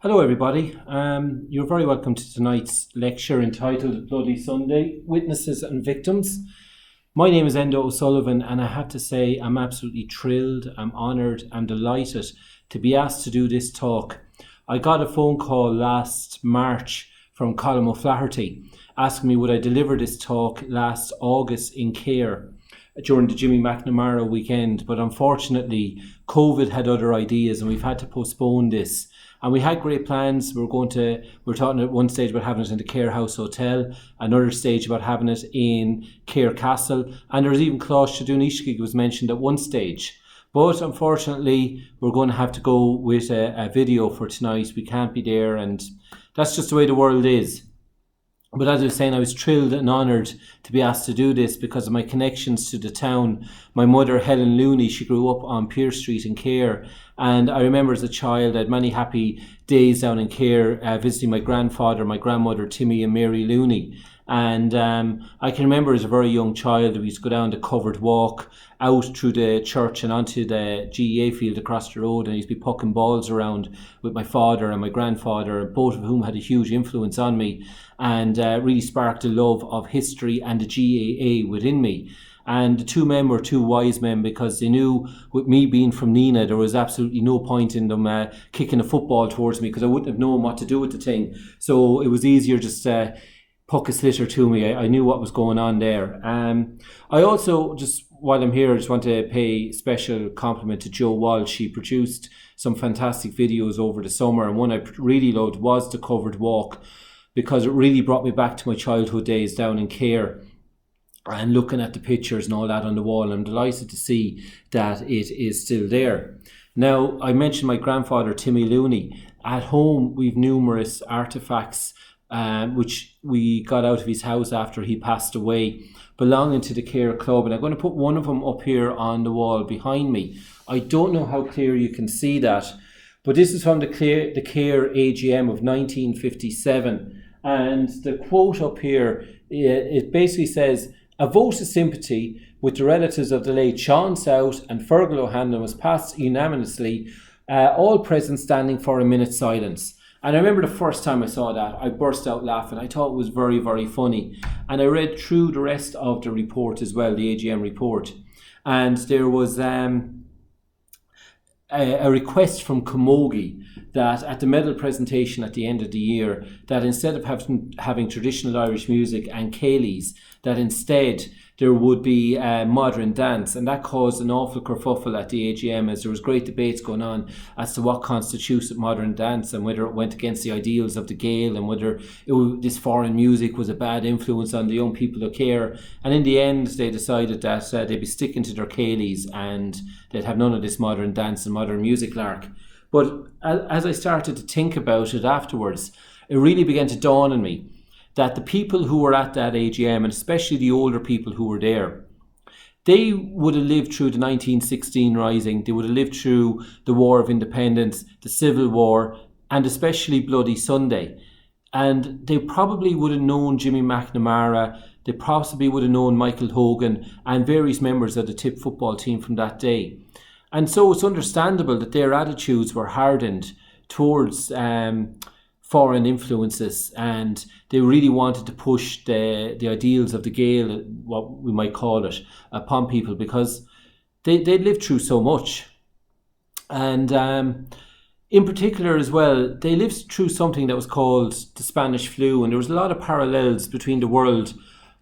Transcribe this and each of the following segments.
Hello, everybody. You're very welcome to tonight's lecture entitled Bloody Sunday, Witnesses and Victims. My name is Enda O'Sullivan, and I have to say I'm absolutely thrilled, I'm honoured, I'm delighted to be asked to do this talk. I got a phone call last March from Colm O'Flaherty asking me would I deliver this talk last August in Cahir during the Jimmy McNamara weekend, but unfortunately COVID had other ideas and we've had to postpone this. And we had great plans. We were talking at one stage about having it in the Cahir House Hotel, another stage about having it in Cahir Castle, and there was even Clás Shadún was mentioned at one stage. But unfortunately, we're going to have to go with a video for tonight. We can't be there, and that's just the way the world is. But as I was saying, I was thrilled and honoured to be asked to do this because of my connections to the town. My mother, Helen Looney, she grew up on Pearse Street in Cahir. And I remember as a child, I had many happy days down in Cahir, visiting my grandfather, my grandmother, Timmy and Mary Looney. And I can remember as a very young child, we used to go down the covered walk out through the church and onto the GEA field across the road, and I used to be pucking balls around with my father and my grandfather, both of whom had a huge influence on me and really sparked a love of history and the GAA within me. And the two men were two wise men because they knew with me being from Nenagh, there was absolutely no point in them kicking a football towards me because I wouldn't have known what to do with the thing. So it was easier just puck a slitter to me. I knew what was going on there. I also, just while I'm here, I just want to pay special compliment to Joe Walsh. She produced some fantastic videos over the summer, and one I really loved was the covered walk because it really brought me back to my childhood days down in Cahir and looking at the pictures and all that on the wall. I'm delighted to see that it is still there. Now, I mentioned my grandfather, Timmy Looney. At home, we've numerous artefacts which we got out of his house after he passed away, belonging to the Cahir Club. And I'm going to put one of them up here on the wall behind me. I don't know how clear you can see that, but this is from the Cahir AGM of 1957. And the quote up here, it basically says, "A vote of sympathy with the relatives of the late Sean South and Fergal O'Hanlon was passed unanimously, all present standing for a minute's silence." And I remember the first time I saw that, I burst out laughing. I thought it was very, very funny. And I read through the rest of the report as well, the AGM report. And there was a request from Camogie that at the medal presentation at the end of the year, that instead of having traditional Irish music and céilís, that instead there would be modern dance. And that caused an awful kerfuffle at the AGM as there was great debates going on as to what constitutes modern dance and whether it went against the ideals of the Gael and whether this foreign music was a bad influence on the young people of Cahir. And in the end, they decided that they'd be sticking to their céilís and they'd have none of this modern dance and modern music lark. But as I started to think about it afterwards, it really began to dawn on me that the people who were at that AGM, and especially the older people who were there, they would have lived through the 1916 Rising, they would have lived through the War of Independence, the Civil War, and especially Bloody Sunday. And they probably would have known Jimmy McNamara, they possibly would have known Michael Hogan and various members of the Tip football team from that day. And so it's understandable that their attitudes were hardened towards foreign influences, and they really wanted to push the ideals of the Gael, what we might call it, upon people because they'd lived through so much. And in particular as well, they lived through something that was called the Spanish flu, and there was a lot of parallels between the world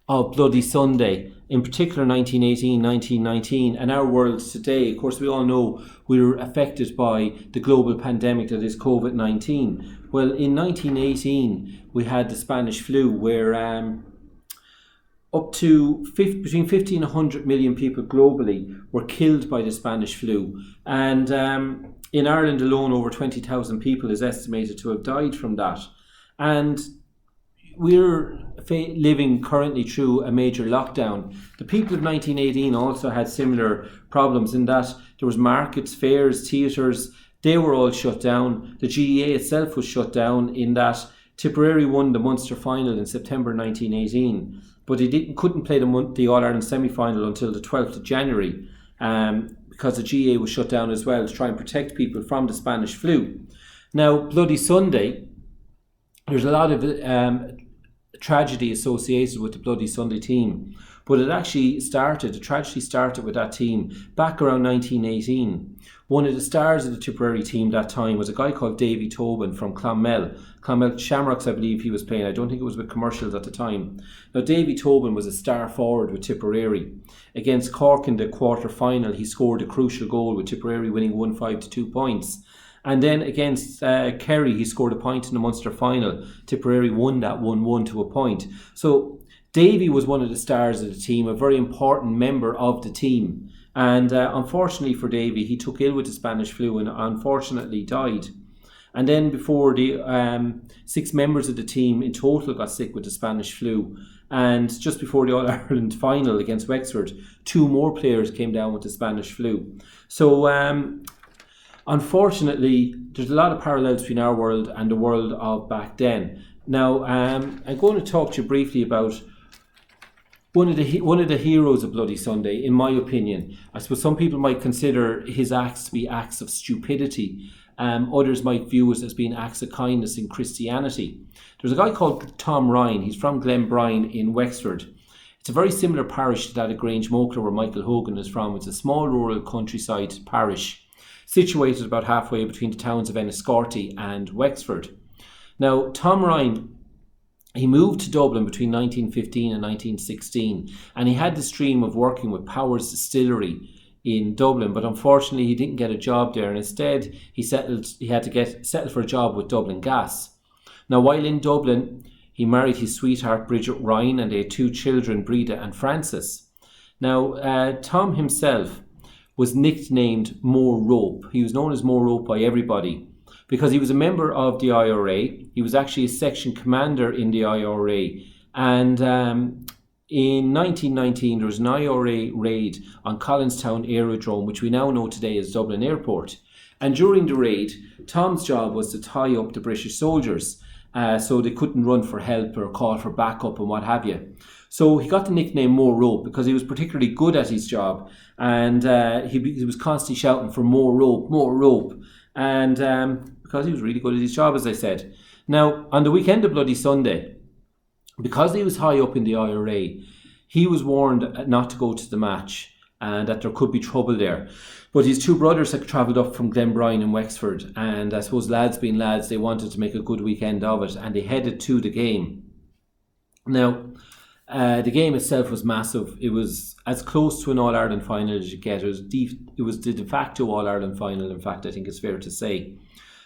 of Bloody Sunday, in particular 1918, 1919, and our world today. Of course, we all know we were affected by the global pandemic that is COVID-19. Well, in 1918, we had the Spanish flu where up to between 50 and 100 million people globally were killed by the Spanish flu. And in Ireland alone, over 20,000 people is estimated to have died from that. And we're living currently through a major lockdown. The people of 1918 also had similar problems in that there was markets, fairs, theatres, they were all shut down. The GEA itself was shut down in that Tipperary won the Munster final in September 1918, but they couldn't play the All-Ireland semi-final until the 12th of January because the GEA was shut down as well to try and protect people from the Spanish flu. Now, Bloody Sunday, there's a lot of tragedy associated with the Bloody Sunday team, but the tragedy started with that team back around 1918. One of the stars of the Tipperary team that time was a guy called Davy Tobin from Clonmel. Clonmel Shamrocks, I believe he was playing. I don't think it was with Commercials at the time. Now, Davy Tobin was a star forward with Tipperary. Against Cork in the quarter-final, he scored a crucial goal with Tipperary winning 1-5 to 2 points. And then against Kerry, he scored a point in the Munster final. Tipperary won that 1-1 to a point. So Davy was one of the stars of the team, a very important member of the team. And unfortunately for Davy, he took ill with the Spanish flu and unfortunately died. And then before the 6 members of the team in total got sick with the Spanish flu. And just before the All-Ireland final against Wexford, 2 more players came down with the Spanish flu. So unfortunately, there's a lot of parallels between our world and the world of back then. Now, I'm going to talk to you briefly about one of the heroes of Bloody Sunday, in my opinion. I suppose some people might consider his acts to be acts of stupidity. Others might view it as being acts of kindness in Christianity. There's a guy called Tom Ryan. He's from Glenbrine in Wexford. It's a very similar parish to that of Grangemokler, where Michael Hogan is from. It's a small rural countryside parish situated about halfway between the towns of Enniscorthy and Wexford. Now, Tom Ryan, he moved to Dublin between 1915 and 1916, and he had this dream of working with Powers Distillery in Dublin, but unfortunately he didn't get a job there, and instead he had to settle for a job with Dublin Gas. Now, while in Dublin, he married his sweetheart Bridget Ryan, and they had 2 children, Breda and Francis. Now, Tom himself was nicknamed More Rope. He was known as More Rope by everybody because he was a member of the IRA. He was actually a section commander in the IRA. And in 1919, there was an IRA raid on Collinstown Aerodrome, which we now know today as Dublin Airport. And during the raid, Tom's job was to tie up the British soldiers so they couldn't run for help or call for backup and what have you. So he got the nickname More Rope because he was particularly good at his job, and he was constantly shouting for more rope, and because he was really good at his job, as I said. Now, on the weekend of Bloody Sunday, because he was high up in the IRA, he was warned not to go to the match and that there could be trouble there. But his 2 brothers had travelled up from Glenbrine and Wexford, and I suppose lads being lads, they wanted to make a good weekend of it, and they headed to the game. Now, the game itself was massive. It was as close to an All-Ireland final as you get. It was the de facto All-Ireland final, in fact, I think it's fair to say.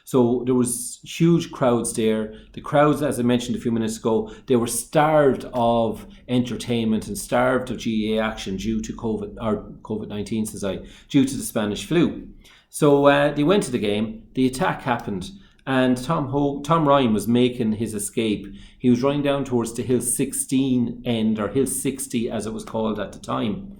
So there was huge crowds there. The crowds, as I mentioned a few minutes ago, they were starved of entertainment and starved of GAA action due to COVID-19, due to the Spanish flu. So they went to the game. The attack happened, and Tom Ryan was making his escape. He was running down towards the Hill 16 end, or Hill 60 as it was called at the time.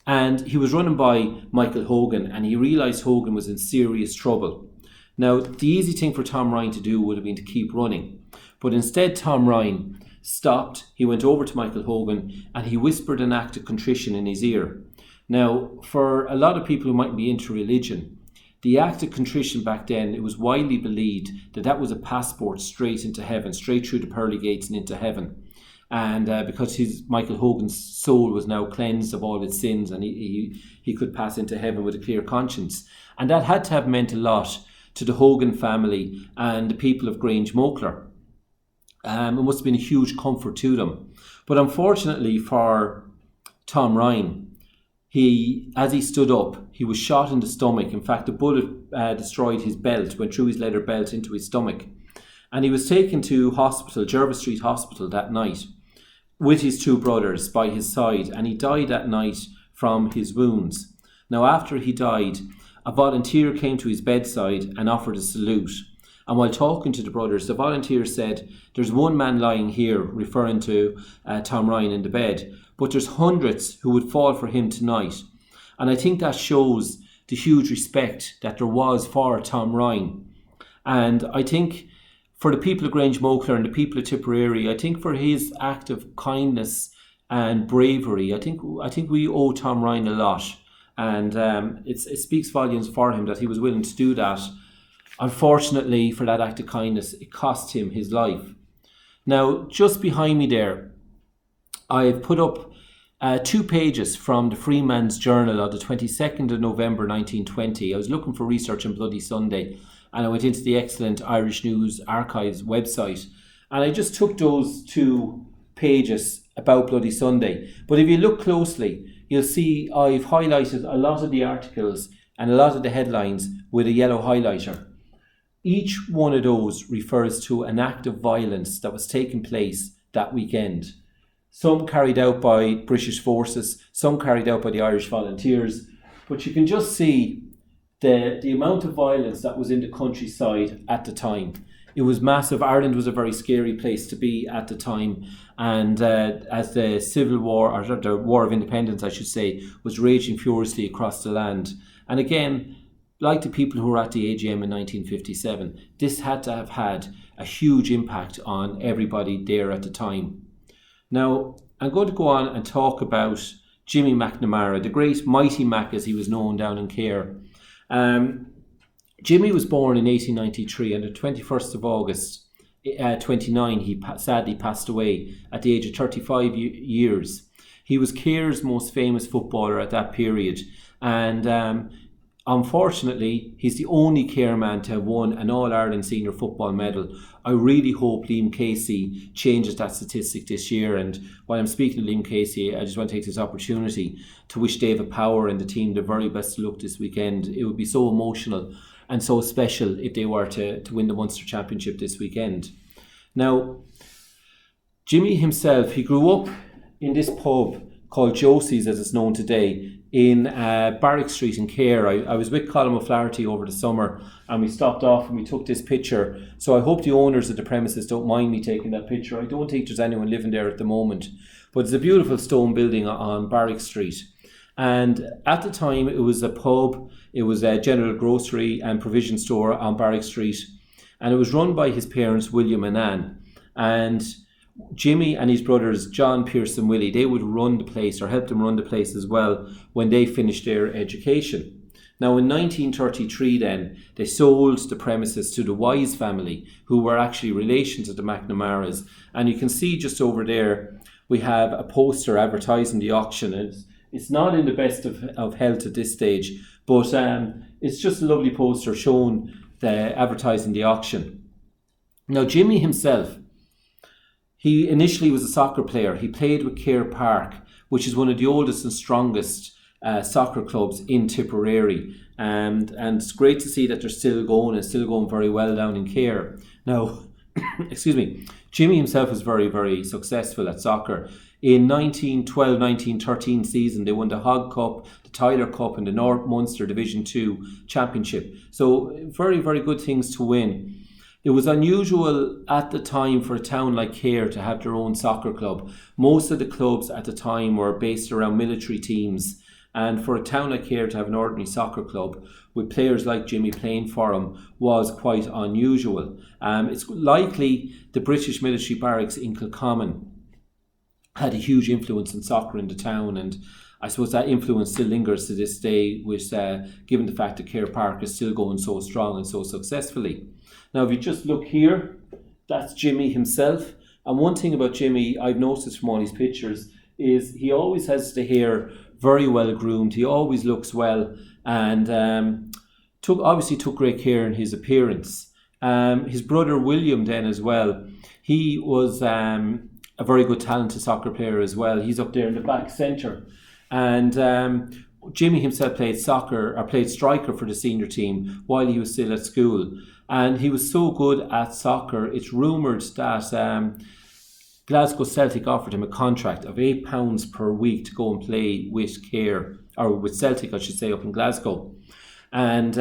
And he was running by Michael Hogan, and he realised Hogan was in serious trouble. Now, the easy thing for Tom Ryan to do would have been to keep running. But instead, Tom Ryan stopped. He went over to Michael Hogan and he whispered an act of contrition in his ear. Now, for a lot of people who might be into religion, the act of contrition back then, it was widely believed that that was a passport straight into heaven, straight through the pearly gates and into heaven. And because Michael Hogan's soul was now cleansed of all its sins, and he could pass into heaven with a clear conscience. And that had to have meant a lot to the Hogan family and the people of Grangemokler. It must have been a huge comfort to them. But unfortunately for Tom Ryan, as he stood up, he was shot in the stomach. In fact, the bullet destroyed his belt, went through his leather belt into his stomach. And he was taken to hospital, Jervis Street Hospital, that night with his 2 brothers by his side. And he died that night from his wounds. Now, after he died, a volunteer came to his bedside and offered a salute. And while talking to the brothers, the volunteer said, "There's one man lying here," referring to Tom Ryan in the bed, "but there's hundreds who would fall for him tonight." And I think that shows the huge respect that there was for Tom Ryan. And I think for the people of Grangemokler and the people of Tipperary, I think for his act of kindness and bravery, I think we owe Tom Ryan a lot. And it speaks volumes for him that he was willing to do that Unfortunately, for that act of kindness, it cost him his life. Now, just behind me there, I've put up 2 pages from the Freeman's Journal of the 22nd of November 1920. I was looking for research on Bloody Sunday, and I went into the excellent Irish News Archives website, and I just took those 2 pages about Bloody Sunday. But if you look closely, you'll see I've highlighted a lot of the articles and a lot of the headlines with a yellow highlighter. Each one of those refers to an act of violence that was taking place that weekend. Some carried out by British forces, some carried out by the Irish Volunteers, but you can just see the amount of violence that was in the countryside at the time. It was massive. Ireland was a very scary place to be at the time, and as the Civil War, or the War of Independence I should say, was raging furiously across the land. And again, like the people who were at the AGM in 1957, this had to have had a huge impact on everybody there at the time. Now, I'm going to go on and talk about Jimmy McNamara, the great Mighty Mac as he was known down in Cahir. Jimmy was born in 1893, and on the 21st of August 29, he sadly passed away at the age of 35 years. He was Cair's most famous footballer at that period, and unfortunately, he's the only Cahir man to have won an All-Ireland Senior Football medal. I really hope Liam Casey changes that statistic this year. And while I'm speaking to Liam Casey, I just want to take this opportunity to wish David Power and the team the very best of luck this weekend. It would be so emotional and so special if they were to win the Munster Championship this weekend. Now, Jimmy himself, he grew up in this pub called Josie's, as it's known today, in Barrack Street in Cahir. I was with Colin O'Flaherty over the summer, and we stopped off and we took this picture. So I hope the owners of the premises don't mind me taking that picture. I don't think there's anyone living there at the moment. But it's a beautiful stone building on Barrack Street. And at the time, it was a pub, it was a general grocery and provision store on Barrack Street. And it was run by his parents, William and Anne. And Jimmy and his brothers, John, Pierce and Willie, they would run the place or help them run the place as well when they finished their education. Now in 1933 then, they sold the premises to the Wise family, who were actually relations of the McNamaras. And you can see just over there, we have a poster advertising the auction. It's not in the best of health at this stage, but it's just a lovely poster showing the advertising the auction. Now Jimmy himself, he initially was a soccer player. He played with Cahir Park, which is one of the oldest and strongest soccer clubs in Tipperary. And it's great to see that they're still going and still going very well down in Cahir. Now, excuse me, Jimmy himself was very, very successful at soccer. In 1912-1913 season, they won the Hog Cup, the Tyler Cup and the North Munster Division 2 Championship. So very, very good things to win. It was unusual at the time for a town like Cahir to have their own soccer club. Most of the clubs at the time were based around military teams, and for a town like Cahir to have an ordinary soccer club with players like Jimmy playing for them was quite unusual. It's likely the British military barracks in Kilcommon had a huge influence in soccer in the town, and I suppose that influence still lingers to this day, with given the fact that Cahir Park is still going so strong and so successfully. Now, if you just look here, that's Jimmy himself. And one thing about Jimmy, I've noticed from all his pictures, is he always has the hair very well groomed. He always looks well, and obviously took great care in his appearance. His brother William then as well, he was a very good talented soccer player as well. He's up there in the back centre. And Jimmy himself played striker for the senior team while he was still at school. And he was so good at soccer, it's rumoured that Glasgow Celtic offered him a contract of £8 per week to go and play with Cahir, or with Celtic I should say, up in Glasgow. And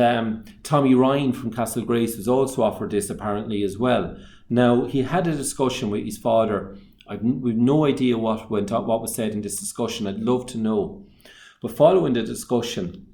Tommy Ryan from Castlegrace was also offered this apparently as well. Now, he had a discussion with his father. We've no idea what was said in this discussion. I'd love to know. But following the discussion,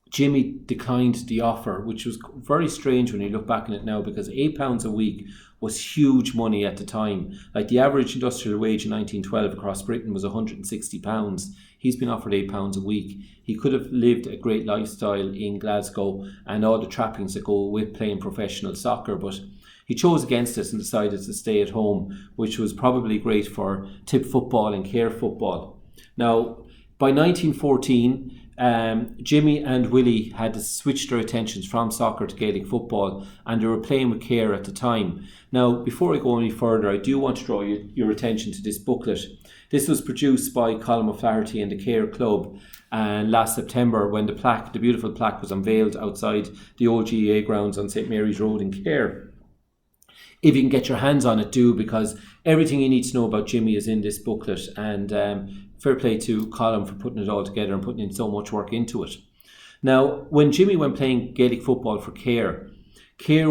Jimmy declined the offer, which was very strange when you look back on it now, because £8 a week was huge money at the time. Like the average industrial wage in 1912 across Britain was £160. He's been offered £8 a week. He could have lived a great lifestyle in Glasgow and all the trappings that go with playing professional soccer, but he chose against it and decided to stay at home, which was probably great for tip football and care football. Now, by 1914, Jimmy and Willie had to switch their attentions from soccer to Gaelic football, and they were playing with Care at the time. Now, before I go any further, I do want to draw your attention to this booklet. This was produced by Colm O'Flaherty and the Care Club last September, when the beautiful plaque was unveiled outside the old GAA grounds on St Mary's Road in Care. If you can get your hands on it, do, because everything you need to know about Jimmy is in this booklet, and fair play to Colm for putting it all together and putting in so much work into it. Now, when Jimmy went playing Gaelic football for Care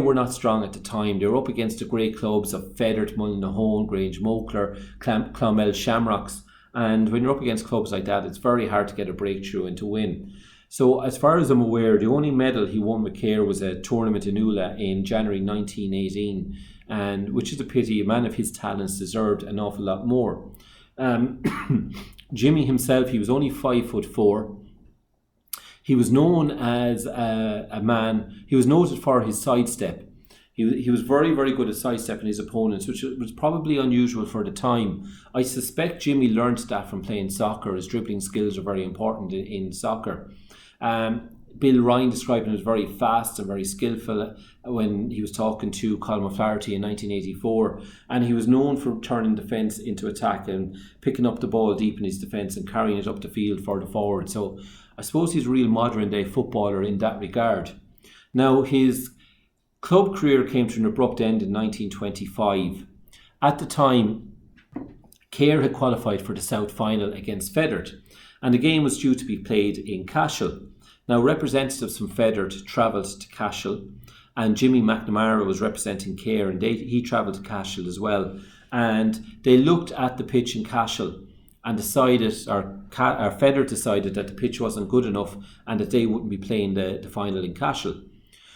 were not strong at the time. They were up against the great clubs of Fethard, Mullinahone, Grange Mokler, Clonmel Shamrocks, and when you're up against clubs like that, it's very hard to get a breakthrough and to win. So as far as I'm aware, the only medal he won with Care was a tournament in Ula in January 1918, and which is a pity. A man of his talents deserved an awful lot more. Jimmy himself, he was only 5'4". He was known as a man, he was noted for his sidestep. He was very, very good at sidestepping his opponents, which was probably unusual for the time. I suspect Jimmy learned that from playing soccer. His dribbling skills are very important in soccer. Bill Ryan described him as very fast and very skillful when he was talking to Colm O'Flaherty in 1984, and he was known for turning defence into attack and picking up the ball deep in his defence and carrying it up the field for the forward. So I suppose he's a real modern day footballer in that regard. Now, his club career came to an abrupt end in 1925. At the time, Care had qualified for the South Final against Fethard, and the game was due to be played in Cashel. Now, representatives from Fethard travelled to Cashel, and Jimmy McNamara was representing Care, and he travelled to Cashel as well. And they looked at the pitch in Cashel and decided, or Fethard decided, that the pitch wasn't good enough and that they wouldn't be playing the final in Cashel.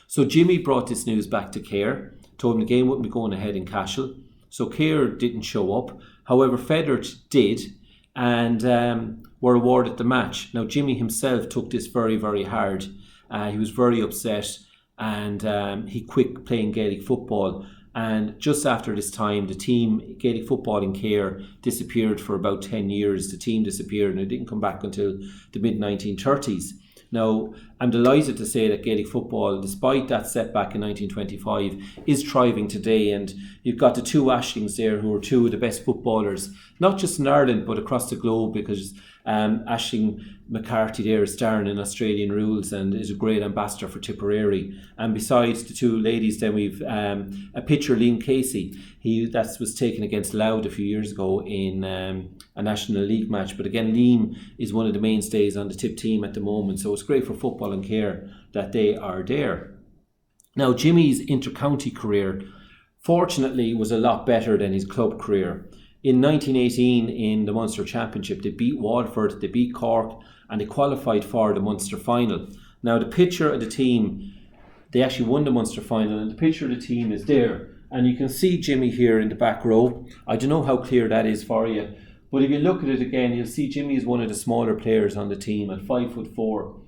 So Jimmy brought this news back to Care, told him the game wouldn't be going ahead in Cashel. So Care didn't show up. However, Fethard did, and were awarded the match. Now, Jimmy himself took this very, very hard. He was very upset, and he quit playing Gaelic football. And just after this time, the team, Gaelic football in Care, disappeared for about 10 years. The team disappeared, and it didn't come back until the mid-1930s. Now, I'm delighted to say that Gaelic football, despite that setback in 1925, is thriving today. And you've got the two Ashlings there, who are two of the best footballers, not just in Ireland, but across the globe, because Aisling McCarthy there is starring in Australian Rules and is a great ambassador for Tipperary. And besides the two ladies, then we've a pitcher, Liam Casey. That was taken against Louth a few years ago in a National League match. But again, Liam is one of the mainstays on the Tip team at the moment, so it's great for football and Care that they are there. Now, Jimmy's inter-county career, fortunately, was a lot better than his club career. In 1918, in the Munster Championship, they beat Waterford, they beat Cork, and they qualified for the Munster final. Now, the picture of the team, they actually won the Munster final, and the picture of the team is there. And you can see Jimmy here in the back row. I don't know how clear that is for you, but if you look at it again, you'll see Jimmy is one of the smaller players on the team at 5'4".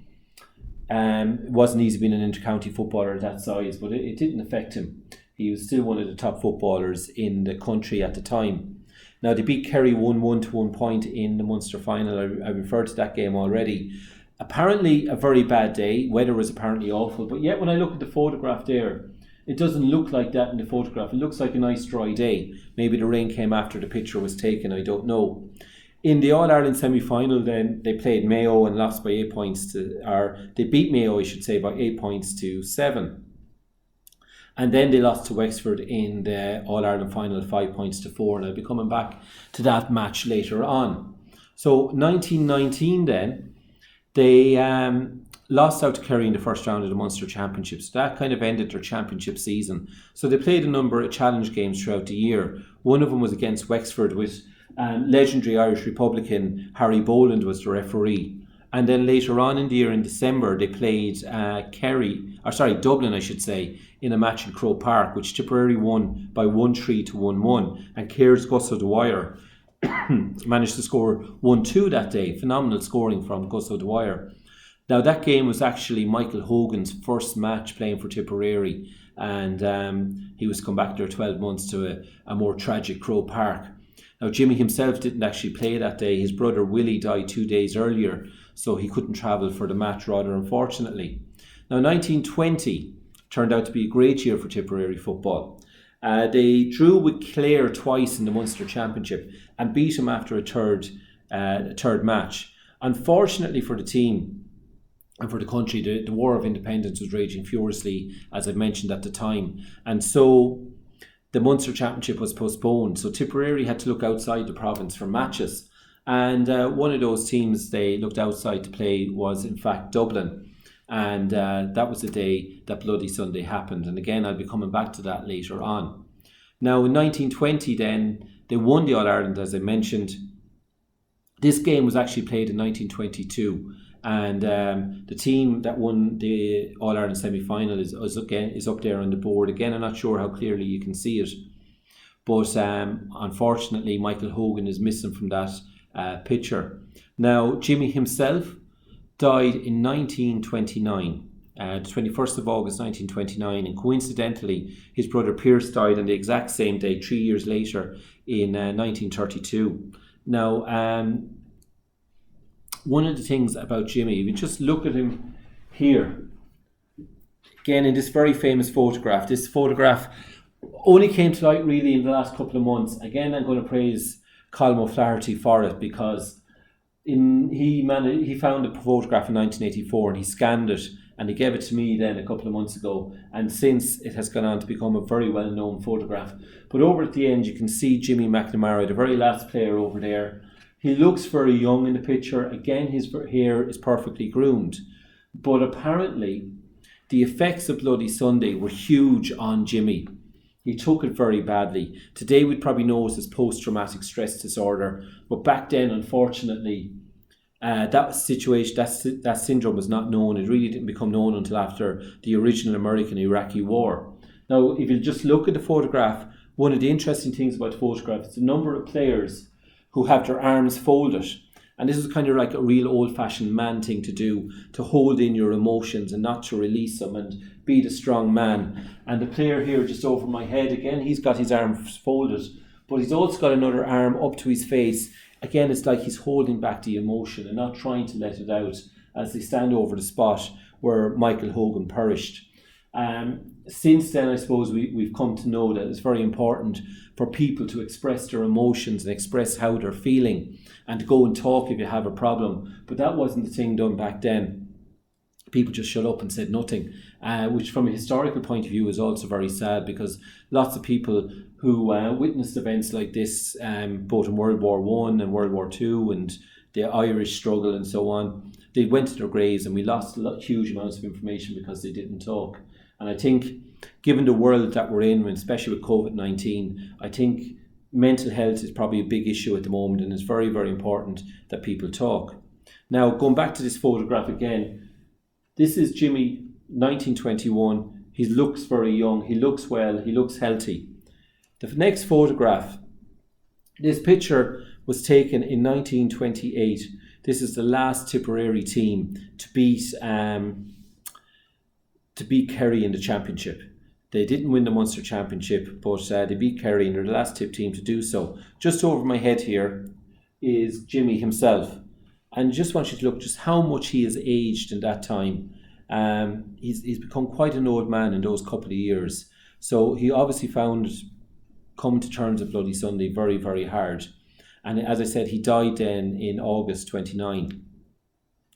It wasn't easy being an inter-county footballer at that size, but it didn't affect him. He was still one of the top footballers in the country at the time. Now, they beat Kerry 1-1 to 1 point in the Munster final. I referred to that game already. Apparently a very bad day. Weather was apparently awful. But yet when I look at the photograph there, it doesn't look like that in the photograph. It looks like a nice dry day. Maybe the rain came after the picture was taken. I don't know. In the All-Ireland semi-final then, they played Mayo and lost by 8 points they beat Mayo, I should say, by 8 points to 7. And then they lost to Wexford in the All-Ireland final 5 points to 4. And I'll be coming back to that match later on. So 1919 then, they lost out to Kerry in the first round of the Munster Championship. So that kind of ended their championship season. So they played a number of challenge games throughout the year. One of them was against Wexford with legendary Irish Republican Harry Boland was the referee. And then later on in the year, in December, they played Dublin, I should say, in a match in Croke Park, which Tipperary won by 1-3 to 1-1. And Cairns Gus O'Dwyer managed to score 1-2 that day. Phenomenal scoring from Gus O'Dwyer. Now, that game was actually Michael Hogan's first match playing for Tipperary, and he was come back there 12 months to a more tragic Croke Park. Now, Jimmy himself didn't actually play that day. His brother Willie died 2 days earlier, so he couldn't travel for the match, rather unfortunately. Now, 1920 turned out to be a great year for Tipperary football. They drew with Clare twice in the Munster Championship and beat them after a third match. Unfortunately for the team, and for the country, the War of Independence was raging furiously, as I mentioned at the time. And so the Munster Championship was postponed. So Tipperary had to look outside the province for matches. And one of those teams they looked outside to play was, in fact, Dublin. And that was the day that Bloody Sunday happened. And again, I'll be coming back to that later on. Now, in 1920 then, they won the All-Ireland, as I mentioned. This game was actually played in 1922. And the team that won the All-Ireland semi-final is up there on the board. Again, I'm not sure how clearly you can see it. But unfortunately, Michael Hogan is missing from that picture. Now, Jimmy himself died in 1929, the 21st of August 1929. And coincidentally, his brother Pierce died on the exact same day, 3 years later, in 1932. Now, one of the things about Jimmy, if you just look at him here, again in this very famous photograph, this photograph only came to light really in the last couple of months. Again, I'm going to praise Colm O'Flaherty for it, because he found the photograph in 1984 and he scanned it and he gave it to me then a couple of months ago, and since it has gone on to become a very well known photograph. But over at the end you can see Jimmy McNamara, the very last player over there. He looks very young in the picture. Again, his hair is perfectly groomed. But apparently, the effects of Bloody Sunday were huge on Jimmy. He took it very badly. Today, we'd probably know it as post-traumatic stress disorder. But back then, unfortunately, that situation, that syndrome was not known. It really didn't become known until after the original American-Iraqi war. Now, if you just look at the photograph, one of the interesting things about the photograph is the number of players who have their arms folded. And this is kind of like a real old-fashioned man thing to do, to hold in your emotions and not to release them and be the strong man. And the player here just over my head, again, he's got his arms folded, but he's also got another arm up to his face. Again, it's like he's holding back the emotion and not trying to let it out as they stand over the spot where Michael Hogan perished. Since then, I suppose we've come to know that it's very important for people to express their emotions and express how they're feeling, and to go and talk if you have a problem. But that wasn't the thing done back then. People just shut up and said nothing, which from a historical point of view is also very sad, because lots of people who witnessed events like this, both in World War I and World War II and the Irish struggle and so on, they went to their graves, and we lost huge amounts of information because they didn't talk. And I think, given the world that we're in, especially with COVID-19, I think mental health is probably a big issue at the moment, and it's very, very important that people talk. Now, going back to this photograph again, this is Jimmy, 1921. He looks very young, he looks well, he looks healthy. The next photograph, this picture was taken in 1928. This is the last Tipperary team to beat Kerry in the championship. They didn't win the Munster Championship, but they beat Kerry, and they're the last Tip team to do so. Just over my head here is Jimmy himself. And just want you to look just how much he has aged in that time. He's become quite an old man in those couple of years. So he obviously found coming to terms with Bloody Sunday very, very hard. And as I said, he died then in August 29.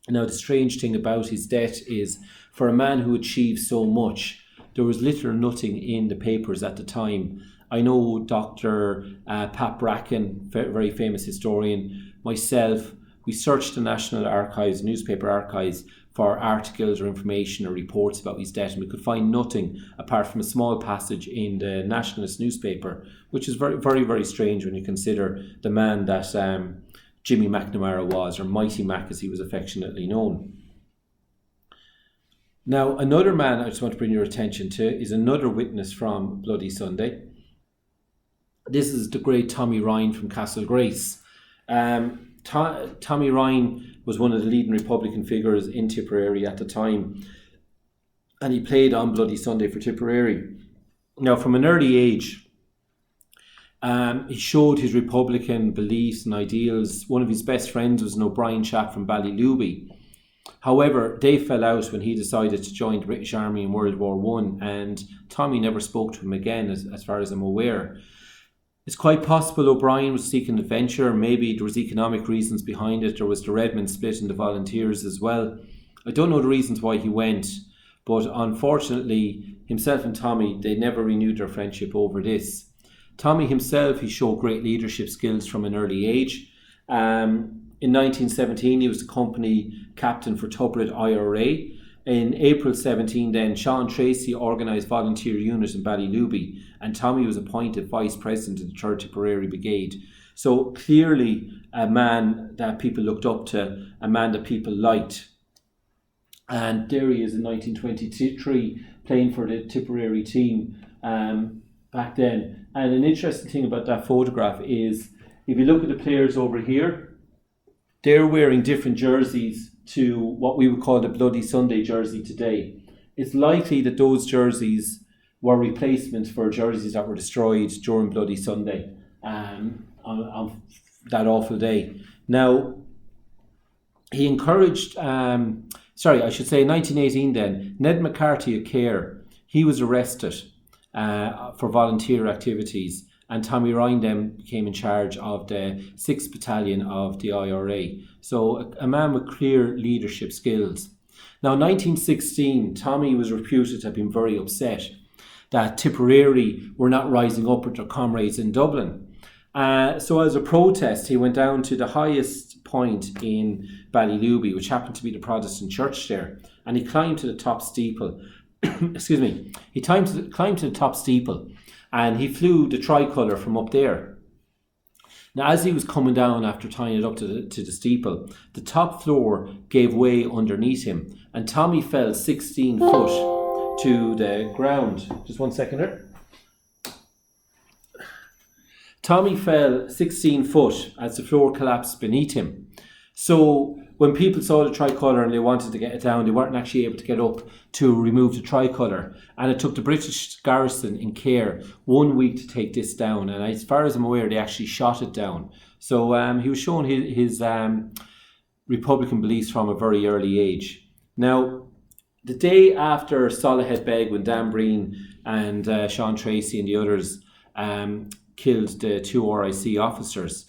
Now, the strange thing about his death is, for a man who achieved so much, there was little or nothing in the papers at the time. I know Dr. Pat Bracken, very famous historian, myself, we searched the National Archives, newspaper archives, for articles or information or reports about his death, and we could find nothing apart from a small passage in the Nationalist newspaper, which is very, very, very strange when you consider the man that Jimmy McNamara was, or Mighty Mac as he was affectionately known. Now, another man I just want to bring your attention to is another witness from Bloody Sunday. This is the great Tommy Ryan from Castlegrace. Tommy Ryan was one of the leading Republican figures in Tipperary at the time, and he played on Bloody Sunday for Tipperary. Now, from an early age, he showed his Republican beliefs and ideals. One of his best friends was an O'Brien chap from Ballyluby. However, they fell out when he decided to join the British Army in World War I, and Tommy never spoke to him again, as far as I'm aware. It's quite possible O'Brien was seeking adventure. Maybe there was economic reasons behind it. There was the Redmond split in the Volunteers as well. I don't know the reasons why he went, but unfortunately, himself and Tommy, they never renewed their friendship over this. Tommy himself, he showed great leadership skills from an early age. In 1917, he was the company captain for Tubred IRA. In April 17, then, Sean Tracy organised volunteer unit in Ballyluby, and Tommy was appointed vice president of the 3rd Tipperary Brigade. So clearly a man that people looked up to, a man that people liked. And there he is in 1923 playing for the Tipperary team back then. And an interesting thing about that photograph is, if you look at the players over here, they're wearing different jerseys to what we would call the Bloody Sunday jersey today. It's likely that those jerseys were replacements for jerseys that were destroyed during Bloody Sunday on that awful day. Now, he encouraged, in 1918 then, Ned McCarthy of Cahir, he was arrested for volunteer activities, and Tommy Ryan then became in charge of the 6th Battalion of the IRA. So a man with clear leadership skills. Now, in 1916, Tommy was reputed to have been very upset that Tipperary were not rising up with their comrades in Dublin. So as a protest, he went down to the highest point in Ballyluby, which happened to be the Protestant church there, and he climbed to the top steeple. Excuse me. He climbed to the top steeple, and he flew the tricolour from up there. Now, as he was coming down after tying it up to the steeple, the top floor gave way underneath him, and Tommy fell 16 foot to the ground. Just 1 second there. Tommy fell 16 foot as the floor collapsed beneath him. So when people saw the tricolour and they wanted to get it down, they weren't actually able to get up to remove the tricolour. And it took the British garrison in Cahir 1 week to take this down. And as far as I'm aware, they actually shot it down. So he was showing his Republican beliefs from a very early age. Now, the day after Salahead Beg, when Dan Breen and Sean Tracy and the others killed the 2 RIC officers,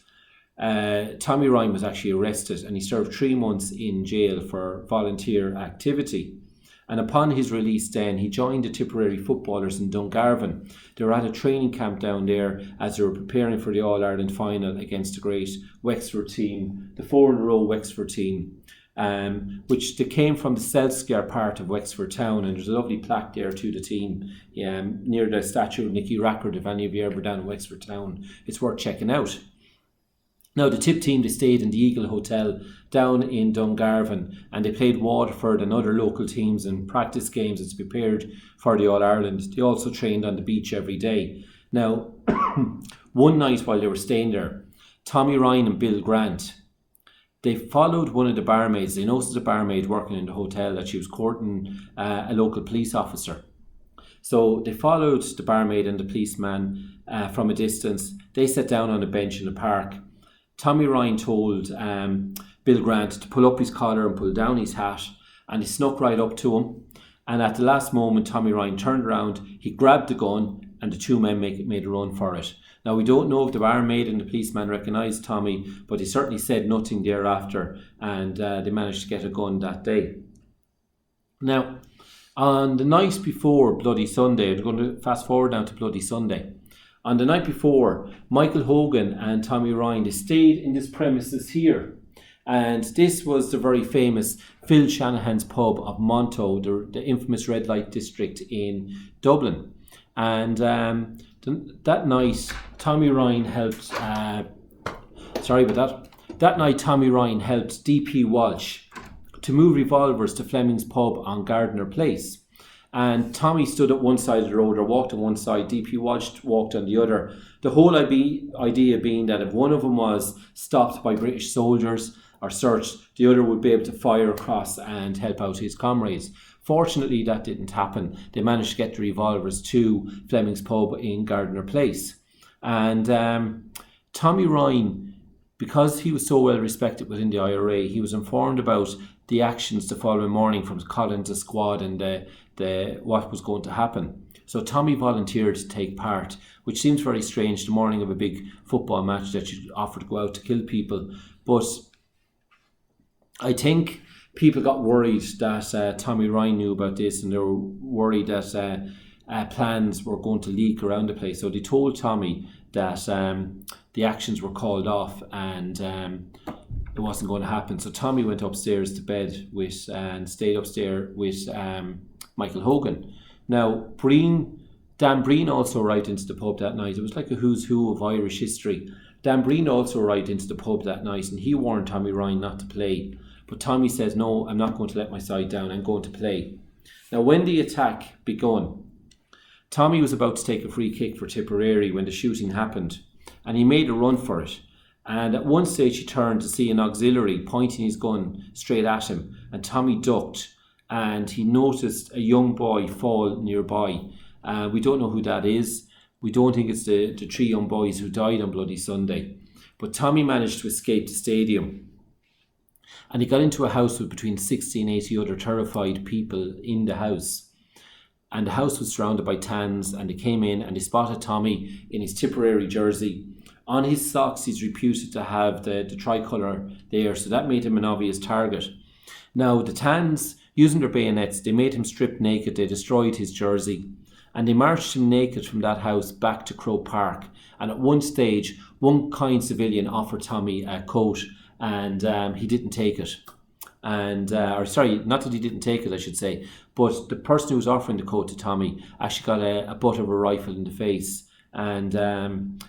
Tommy Ryan was actually arrested, and he served 3 months in jail for volunteer activity. And upon his release then, he joined the Tipperary footballers in Dungarvan. They were at a training camp down there as they were preparing for the All-Ireland final against the great Wexford team, the 4-in-a-row Wexford team, which they came from the Selskar part of Wexford town, and there's a lovely plaque there to the team near the statue of Nicky Rackard. If any of you ever down in Wexford town, it's worth checking out. Now, the Tip team, they stayed in the Eagle Hotel down in Dungarvan, and they played Waterford and other local teams in practice games as prepared for the All-Ireland. They also trained on the beach every day. Now, one night while they were staying there, Tommy Ryan and Bill Grant, they followed one of the barmaids. They noticed a barmaid working in the hotel that she was courting a local police officer. So they followed the barmaid and the policeman from a distance. They sat down on a bench in the park. Tommy Ryan told Bill Grant to pull up his collar and pull down his hat, and he snuck right up to him. And at the last moment, Tommy Ryan turned around, he grabbed the gun, and the 2 men made a run for it. Now, we don't know if the barmaid and the policeman recognised Tommy, but he certainly said nothing thereafter, and they managed to get a gun that day. Now, on the night before Bloody Sunday, we're going to fast forward now to Bloody Sunday. On the night before, Michael Hogan and Tommy Ryan, they stayed in this premises here. And this was the very famous Phil Shanahan's pub of Monto, the infamous red light district in Dublin. And that night, Tommy Ryan helped, That night, Tommy Ryan helped DP Walsh to move revolvers to Fleming's pub on Gardner Place. And Tommy stood at one side of the road, or walked on one side, DP Walsh walked on the other. The whole idea being that if one of them was stopped by British soldiers or searched, the other would be able to fire across and help out his comrades. Fortunately, that didn't happen. They managed to get the revolvers to Fleming's pub in Gardner Place. And Tommy Ryan, because he was so well respected within the IRA, he was informed about the actions the following morning from Collins' squad and what was going to happen. So Tommy volunteered to take part, which seems very strange the morning of a big football match that you offer to go out to kill people. But I think people got worried that Tommy Ryan knew about this, and they were worried that plans were going to leak around the place. So they told Tommy that the actions were called off and it wasn't going to happen. So Tommy went upstairs to bed and stayed upstairs with Michael Hogan. Now, Dan Breen also arrived into the pub that night. It was like a who's who of Irish history. Dan Breen also arrived into the pub that night, and he warned Tommy Ryan not to play. But Tommy says, no, I'm not going to let my side down. I'm going to play. Now, when the attack begun, Tommy was about to take a free kick for Tipperary when the shooting happened, and he made a run for it. And at one stage, he turned to see an auxiliary pointing his gun straight at him, and Tommy ducked, and he noticed a young boy fall nearby. We don't know who that is. We don't think it's the three young boys who died on Bloody Sunday. But Tommy managed to escape the stadium, and he got into a house with between 60 and 80 other terrified people in the house. And the house was surrounded by tans, and they came in and they spotted Tommy in his Tipperary jersey. On his socks, he's reputed to have the tricolour there, so that made him an obvious target. Now, the tans, using their bayonets, they made him strip naked, they destroyed his jersey, and they marched him naked from that house back to Croke Park. And at one stage, one kind civilian offered Tommy a coat, and he didn't take it. And not that he didn't take it, I should say, but the person who was offering the coat to Tommy actually got a butt of a rifle in the face, and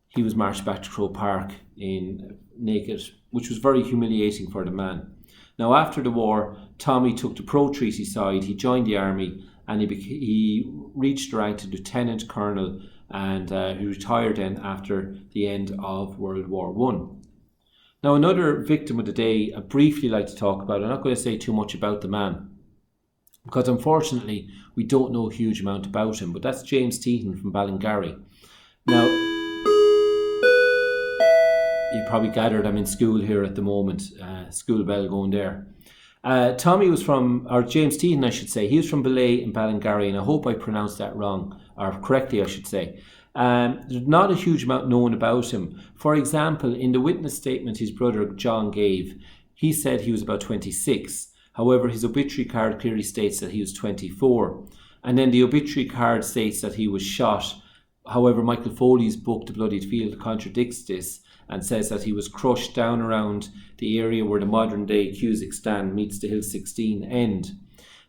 he was marched back to Croke Park in naked, which was very humiliating for the man. Now, after the war, Tommy took the pro-treaty side, he joined the army, and he reached the rank to lieutenant colonel, and he retired then after the end of World War I. Now, another victim of the day I briefly like to talk about. I'm not going to say too much about the man, because unfortunately we don't know a huge amount about him, but that's James Teaton from Ballingarry. Now, you probably gathered I'm in school here at the moment, school bell going there. James Teaton, I should say, he was from Belay in Ballingarry, and I hope I pronounced that wrong, or correctly I should say. There's not a huge amount known about him. For example, in the witness statement his brother John gave, he said he was about 26. However, his obituary card clearly states that he was 24. And then the obituary card states that he was shot. However, Michael Foley's book, The Bloodied Field, contradicts this and says that he was crushed down around the area where the modern-day Cusack stand meets the Hill 16 end.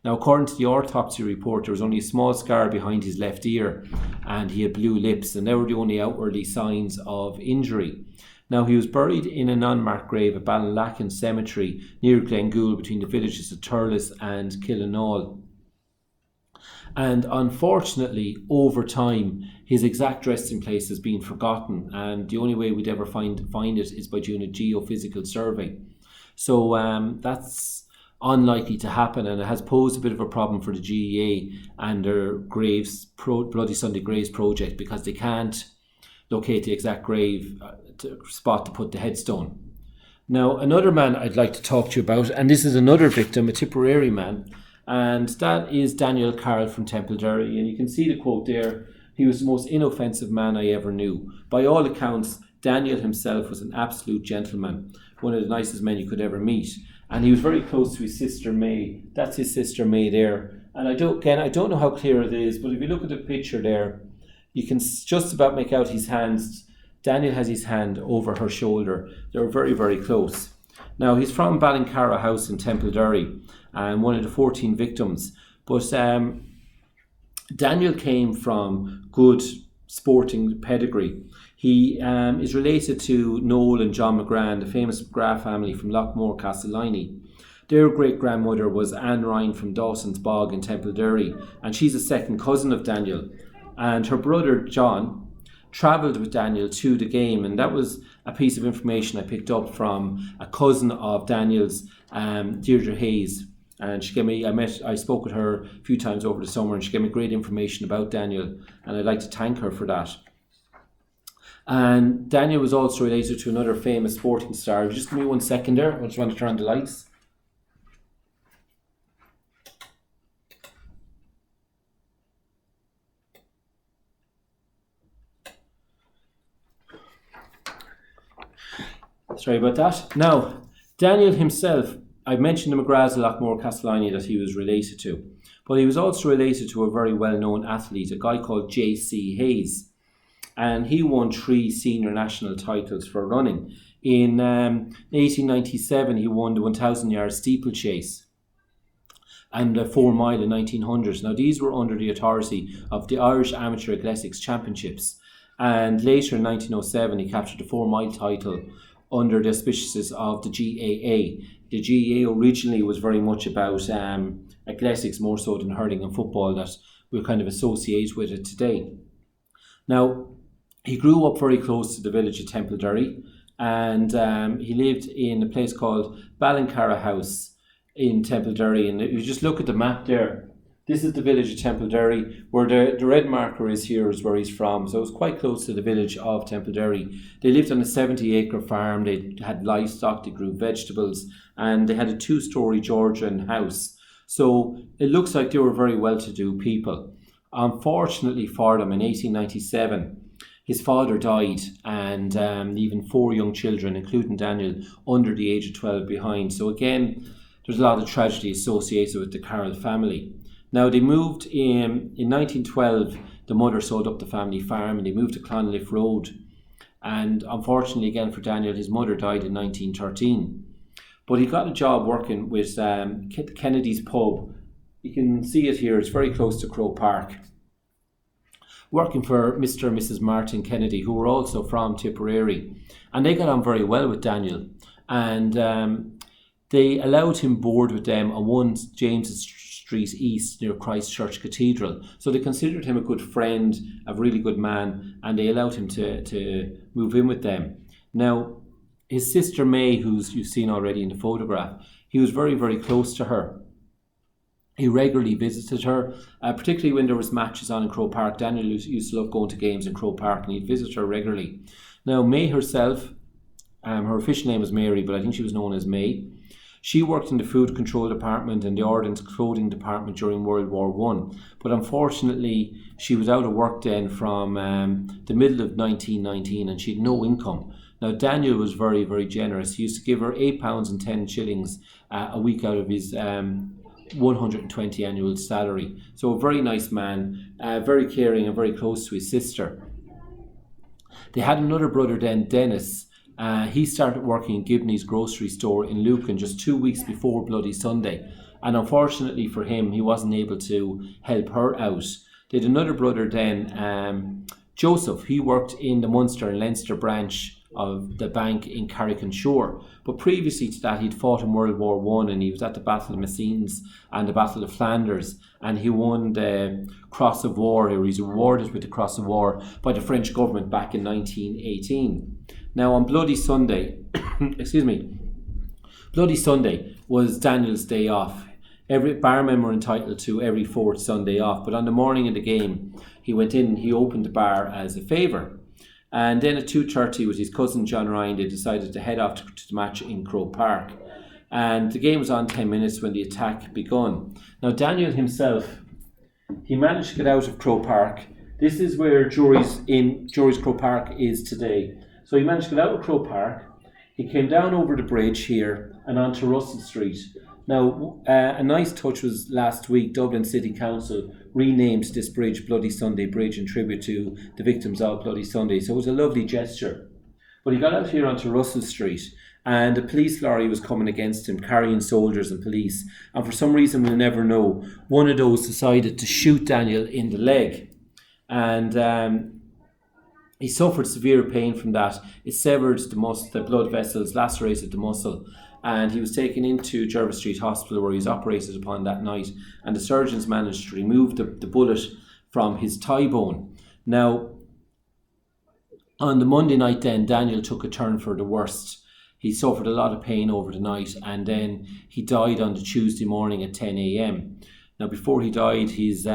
Now, according to the autopsy report, there was only a small scar behind his left ear, and he had blue lips, and they were the only outwardly signs of injury. Now, he was buried in an unmarked grave at Ballinlacken Cemetery near Glengule, between the villages of Turles and Killinall. And unfortunately, over time, his exact resting place has been forgotten, and the only way we'd ever find it is by doing a geophysical survey. So that's unlikely to happen, and it has posed a bit of a problem for the GEA and their Bloody Sunday Graves project, because they can't locate the exact grave spot to put the headstone. Now, another man I'd like to talk to you about, and this is another victim, a Tipperary man, and that is Daniel Carroll from Templederry. And you can see the quote there: "He was the most inoffensive man I ever knew. By all accounts, Daniel himself was an absolute gentleman, one of the nicest men you could ever meet. And he was very close to his sister May." That's his sister May there. And I don't know how clear it is, but if you look at the picture there, you can just about make out his hands. Daniel has his hand over her shoulder. They were very, very close. Now, he's from Ballincarra House in Templederry, and one of the 14 victims. But Daniel came from good sporting pedigree. He is related to Noel and John McGrath, the famous McGrath family from Lockmore, Castellini. Their great-grandmother was Anne Ryan from Dawson's Bog in Templederry, and she's a second cousin of Daniel. And her brother, John, travelled with Daniel to the game, and that was a piece of information I picked up from a cousin of Daniel's, Deirdre Hayes. And she gave me, I spoke with her a few times over the summer, and she gave me great information about Daniel, and I'd like to thank her for that. And Daniel was also related to another famous sporting star. Just give me 1 second there, I just want to turn on the lights. Sorry about that. Now, Daniel himself, I mentioned the McGraths of Lockmore Castellani that he was related to, but he was also related to a very well-known athlete, a guy called J.C. Hayes, and he won 3 senior national titles for running. In 1897, he won the 1,000-yard steeplechase and the 4 mile in 1900. Now, these were under the authority of the Irish Amateur Athletics Championships, and later in 1907, he captured the 4 mile title under the auspices of the GAA. The GAA originally was very much about athletics more so than hurling and football that we kind of associate with it today. Now, he grew up very close to the village of Templederry, and he lived in a place called Ballincarra House in Templederry. And if you just look at the map there, this is the village of Templederry, where the red marker is here is where he's from. So it was quite close to the village of Templederry. They lived on a 70-acre farm. They had livestock, they grew vegetables, and they had a 2-story Georgian house. So it looks like they were very well-to-do people. Unfortunately for them, in 1897, his father died, and leaving 4 young children, including Daniel, under the age of 12 behind. So again, there's a lot of tragedy associated with the Carroll family. Now, they moved in 1912, the mother sold up the family farm and they moved to Clonliffe Road. And unfortunately, again for Daniel, his mother died in 1913. But he got a job working with Kennedy's Pub. You can see it here, it's very close to Croke Park. Working for Mr. and Mrs. Martin Kennedy, who were also from Tipperary. And they got on very well with Daniel. And they allowed him board with them on 1 James Street East near Christchurch Cathedral. So they considered him a good friend, a really good man, and they allowed him to move in with them. Now, his sister May, who's you've seen already in the photograph, he was very, very close to her. He regularly visited her, particularly when there was matches on in Croke Park. Daniel used to love going to games in Croke Park, and he'd visit her regularly. Now, May herself, her official name was Mary, but I think she was known as May. She worked in the food control department and the ordnance clothing department during World War I. But unfortunately, she was out of work then from the middle of 1919, and she had no income. Now, Daniel was very, very generous. He used to give her £8 and 10 shillings a week out of his 120 annual salary. So a very nice man, very caring and very close to his sister. They had another brother then, Dennis. He started working in Gibney's grocery store in Lucan just 2 weeks before Bloody Sunday. And unfortunately for him, he wasn't able to help her out. They had another brother then, Joseph. He worked in the Munster and Leinster branch of the bank in Carrick-on-Shore. But previously to that, he'd fought in World War I, and he was at the Battle of Messines and the Battle of Flanders, and he won the Cross of War, or he's awarded with the Cross of War by the French government back in 1918. Now, on Bloody Sunday, Bloody Sunday was Daniel's day off. Every barmen were entitled to every 4th Sunday off, but on the morning of the game, he went in and he opened the bar as a favour. And then at 2:30 with his cousin John Ryan, they decided to head off to the match in Croke Park. And the game was on 10 minutes when the attack begun. Now, Daniel himself, he managed to get out of Croke Park. This is where Jory's Croke Park is today. So he managed to get out of Croke Park. He came down over the bridge here and onto Russell Street. Now, a nice touch was last week, Dublin City Council renamed this bridge Bloody Sunday Bridge in tribute to the victims of Bloody Sunday. So it was a lovely gesture. But he got out here onto Russell Street, and a police lorry was coming against him, carrying soldiers and police. And for some reason, we'll never know, one of those decided to shoot Daniel in the leg. And He suffered severe pain from that. It severed the blood vessels, lacerated the muscle, and he was taken into Jervis Street Hospital where he was operated upon that night, and the surgeons managed to remove the bullet from his thigh bone. Now, on the Monday night then, Daniel took a turn for the worst. He suffered a lot of pain over the night, and then he died on the Tuesday morning at 10 a.m. Now, before he died, his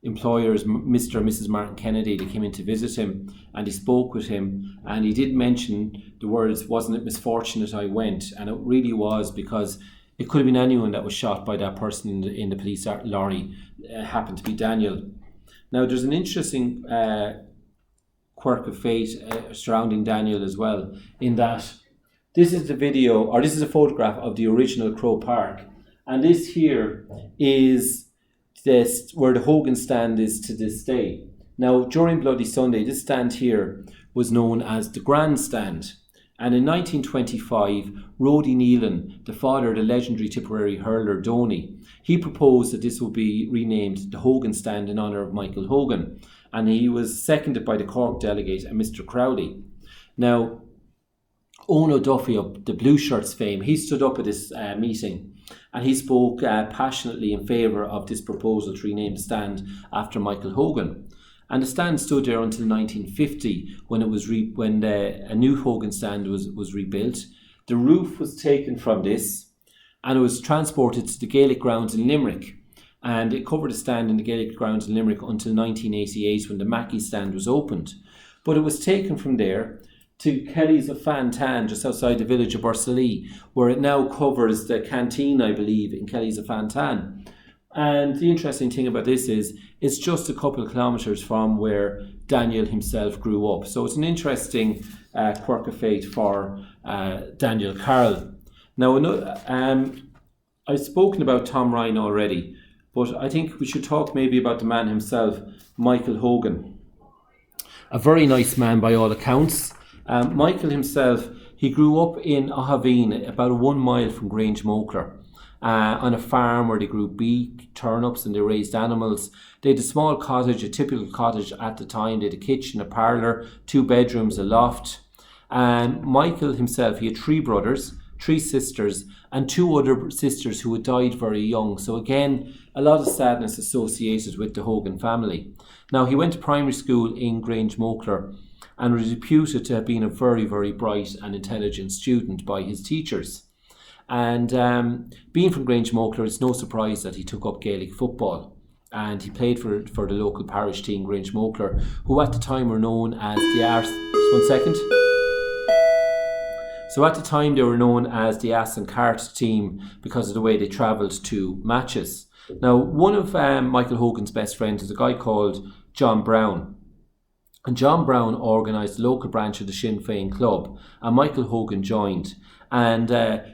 employers, Mr. and Mrs. Martin Kennedy, they came in to visit him, and he spoke with him, and he did mention the words, "Wasn't it misfortunate I went?" And it really was, because it could have been anyone that was shot by that person in the police lorry. It happened to be Daniel. Now, there's an interesting quirk of fate surrounding Daniel as well, in that this is a photograph of the original Croke Park, and this here is where the Hogan stand is to this day. Now, during Bloody Sunday, this stand here was known as the Grandstand, and in 1925, Rhodey Nealon, the father of the legendary Tipperary hurler Doney, he proposed that this would be renamed the Hogan Stand in honour of Michael Hogan, and he was seconded by the Cork delegate and Mr. Crowley. Now, Ono Duffy of the Blue Shirts fame, he stood up at this meeting, and he spoke passionately in favour of this proposal to rename the stand after Michael Hogan. And the stand stood there until 1950, when a new Hogan stand was rebuilt. The roof was taken from this, and it was transported to the Gaelic grounds in Limerick. And it covered a stand in the Gaelic grounds in Limerick until 1988, when the Mackey stand was opened. But it was taken from there to Kelly's of Fantan, just outside the village of Bursalee, where it now covers the canteen, I believe, in Kelly's of Fantan. And the interesting thing about this is it's just a couple of kilometres from where Daniel himself grew up. So it's an interesting quirk of fate for Daniel Carroll. Now, I've spoken about Tom Ryan already, but I think we should talk maybe about the man himself, Michael Hogan. A very nice man by all accounts. Michael himself, he grew up in Ohaveen, about 1 mile from Grange Mokler, on a farm where they grew beet, turnips, and they raised animals. They had a small cottage, a typical cottage at the time. They had a kitchen, a parlour, 2 bedrooms, a loft. And Michael himself, he had 3 brothers, 3 sisters, and 2 other sisters who had died very young. So again, a lot of sadness associated with the Hogan family. Now, he went to primary school in Grange Mokler, and was reputed to have been a very, very bright and intelligent student by his teachers. And being from Grange Mokler, it's no surprise that he took up Gaelic football. And he played for the local parish team, Grange Mokler, who at the time were known as the Arse... Just 1 second. So at the time they were known as the Ass and Cart team because of the way they travelled to matches. Now, one of Michael Hogan's best friends is a guy called John Brown. And John Brown organised the local branch of the Sinn Féin Club, and Michael Hogan joined. And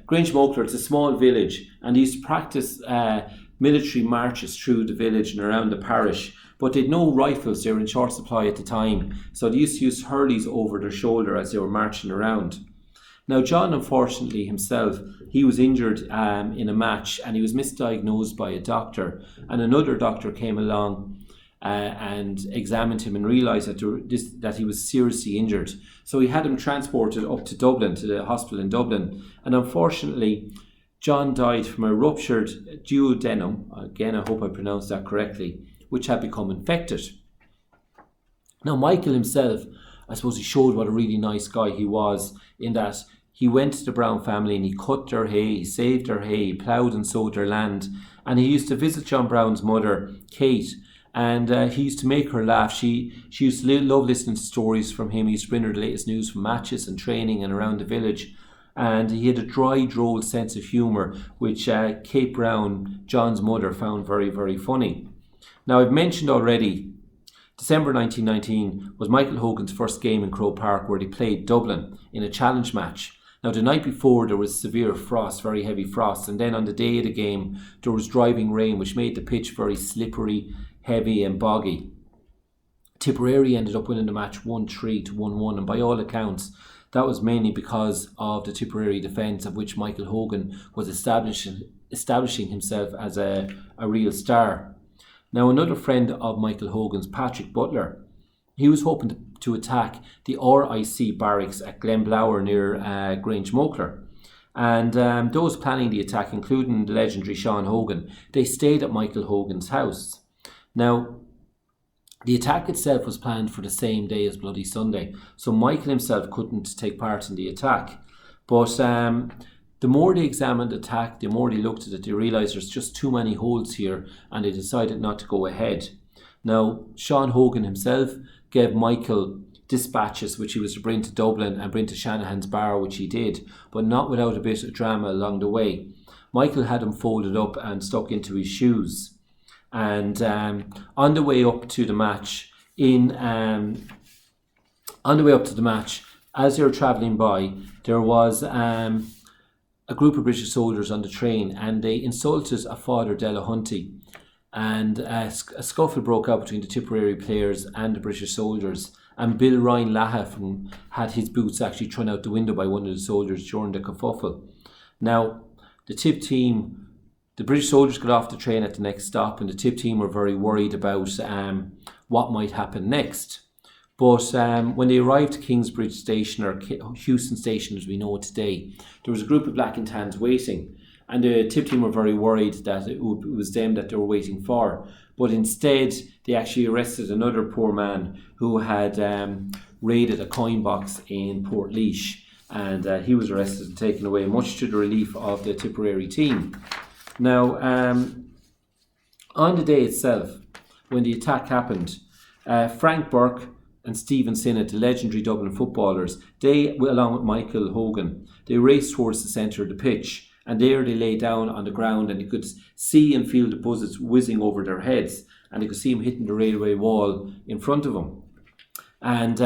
Grange Mokler, it's a small village, and they used to practice military marches through the village and around the parish, but they had no rifles. They were in short supply at the time, so they used to use hurleys over their shoulder as they were marching around. Now, John, unfortunately himself, he was injured in a match, and he was misdiagnosed by a doctor, and another doctor came along and examined him and realised that he was seriously injured. So he had him transported up to Dublin, to the hospital in Dublin. And unfortunately, John died from a ruptured duodenum, again I hope I pronounced that correctly, which had become infected. Now, Michael himself, I suppose he showed what a really nice guy he was, in that he went to the Brown family and he cut their hay, he saved their hay, he ploughed and sowed their land. And he used to visit John Brown's mother, Kate, and he used to make her laugh. She used to love listening to stories from him. He used to bring her the latest news from matches and training and around the village. And he had a dry, droll sense of humour, which Kate Brown, John's mother, found very, very funny. Now, I've mentioned already, December 1919 was Michael Hogan's first game in Croke Park, where they played Dublin in a challenge match. Now, the night before there was severe frost, very heavy frost, and then on the day of the game there was driving rain, which made the pitch very slippery, heavy and boggy. Tipperary ended up winning the match 1-3 to 1-1, and by all accounts that was mainly because of the Tipperary defence, of which Michael Hogan was establishing himself as a real star. Now, another friend of Michael Hogan's, Patrick Butler, he was hoping to attack the RIC barracks at Glenblower near Grange Mokler. And those planning the attack, including the legendary Sean Hogan, they stayed at Michael Hogan's house. Now, the attack itself was planned for the same day as Bloody Sunday, so Michael himself couldn't take part in the attack. But the more they examined the attack, the more they looked at it, they realised there's just too many holes here, and they decided not to go ahead. Now, Sean Hogan himself gave Michael dispatches which he was to bring to Dublin and bring to Shanahan's bar, which he did, but not without a bit of drama along the way. Michael had them folded up and stuck into his shoes. And on the way up to the match, as they were travelling by, there was a group of British soldiers on the train, and they insulted a Father Delahunty, and a scuffle broke out between the Tipperary players and the British soldiers. And Bill Ryan Laha had his boots actually thrown out the window by one of the soldiers during the kerfuffle. Now, the British soldiers got off the train at the next stop, and the Tip team were very worried about what might happen next. But when they arrived at Kingsbridge Station, or Houston Station as we know it today, there was a group of black and tans waiting, and the Tip team were very worried that it was them that they were waiting for. But instead, they actually arrested another poor man who had raided a coin box in Portlaoise, and he was arrested and taken away, much to the relief of the Tipperary team. Now, on the day itself, when the attack happened, Frank Burke and Stephen Sinnott, the legendary Dublin footballers, they, along with Michael Hogan, they raced towards the centre of the pitch. And there they lay down on the ground, and you could see and feel the bullets whizzing over their heads, and you could see them hitting the railway wall in front of them. And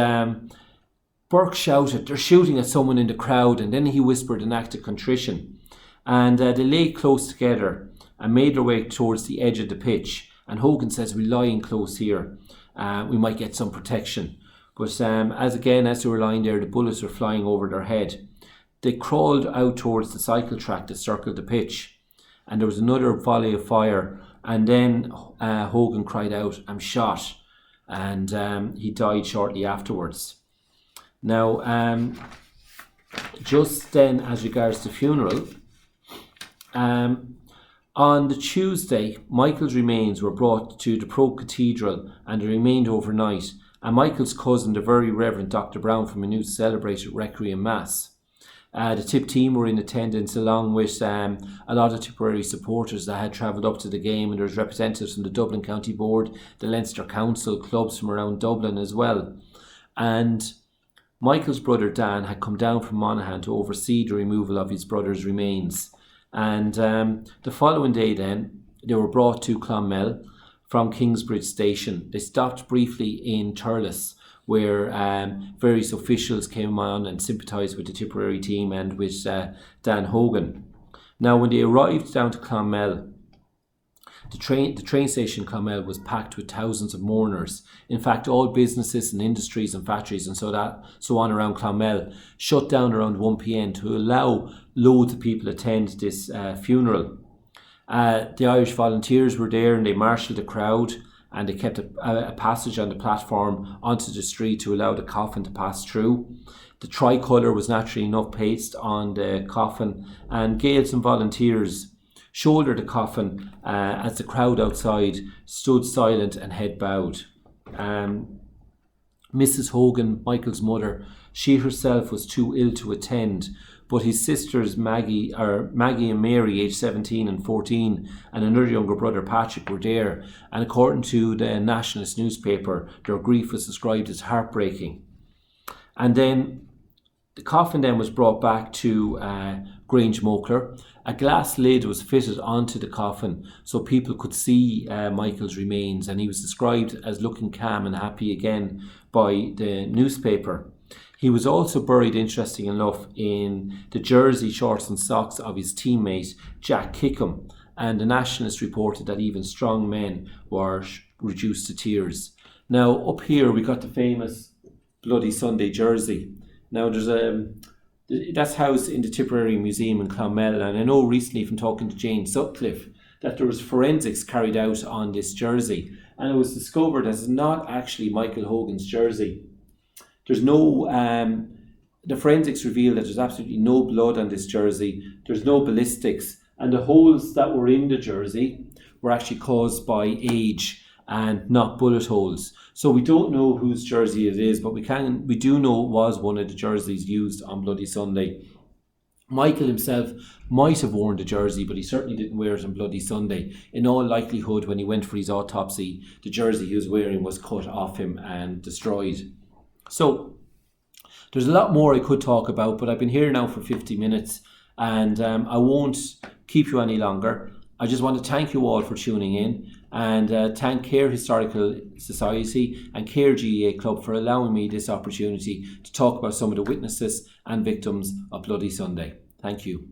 Burke shouted, "They're shooting at someone in the crowd," and then he whispered an act of contrition. And they lay close together and made their way towards the edge of the pitch. And Hogan says, "We're lying close here. We might get some protection." But as they were lying there, the bullets were flying over their head. They crawled out towards the cycle track that circled the pitch, and there was another volley of fire, and then Hogan cried out, "I'm shot," and he died shortly afterwards. Now, just then, as regards the funeral, on the Tuesday, Michael's remains were brought to the Pro Cathedral, and they remained overnight, and Michael's cousin, the very Reverend Dr. Brown from Maynooth, celebrated Requiem Mass. The Tip team were in attendance, along with a lot of Tipperary supporters that had travelled up to the game, and there was representatives from the Dublin County Board, the Leinster Council, clubs from around Dublin as well. And Michael's brother Dan had come down from Monaghan to oversee the removal of his brother's remains. And the following day then, they were brought to Clonmel from Kingsbridge Station. They stopped briefly in Thurles, where various officials came on and sympathised with the Tipperary team and with Dan Hogan. Now, when they arrived down to Clonmel, the train station Clonmel was packed with thousands of mourners. In fact, all businesses and industries and factories and so on around Clonmel shut down around 1 p.m. to allow loads of people to attend this funeral. The Irish volunteers were there, and they marshalled the crowd, and they kept a passage on the platform onto the street to allow the coffin to pass through. The tricolour was naturally enough pasted on the coffin, and Gaels and volunteers shouldered the coffin as the crowd outside stood silent and head bowed. Mrs. Hogan, Michael's mother, she herself was too ill to attend, but his sisters Maggie and Mary, aged 17 and 14, and another younger brother, Patrick, were there. And according to the Nationalist newspaper, their grief was described as heartbreaking. And then the coffin then was brought back to Grange Mokler. A glass lid was fitted onto the coffin so people could see Michael's remains, and he was described as looking calm and happy again by the newspaper. He was also buried, interesting enough, in the jersey, shorts and socks of his teammate Jack Kickham, and the Nationalist reported that even strong men were reduced to tears. Now, up here we got the famous Bloody Sunday jersey. Now, that's housed in the Tipperary Museum in Clonmel, and I know recently from talking to Jane Sutcliffe that there was forensics carried out on this jersey, and it was discovered as not actually Michael Hogan's jersey. There's no, the forensics revealed that there's absolutely no blood on this jersey, there's no ballistics, and the holes that were in the jersey were actually caused by age and not bullet holes. So we don't know whose jersey it is, but we do know it was one of the jerseys used on Bloody Sunday. Michael himself might have worn the jersey, but he certainly didn't wear it on Bloody Sunday. In all likelihood, when he went for his autopsy, the jersey he was wearing was cut off him and destroyed. So there's a lot more I could talk about, but I've been here now for 50 minutes and I won't keep you any longer. I just want to thank you all for tuning in and thank Cahir Historical Society and Cahir GAA Club for allowing me this opportunity to talk about some of the witnesses and victims of Bloody Sunday. Thank you.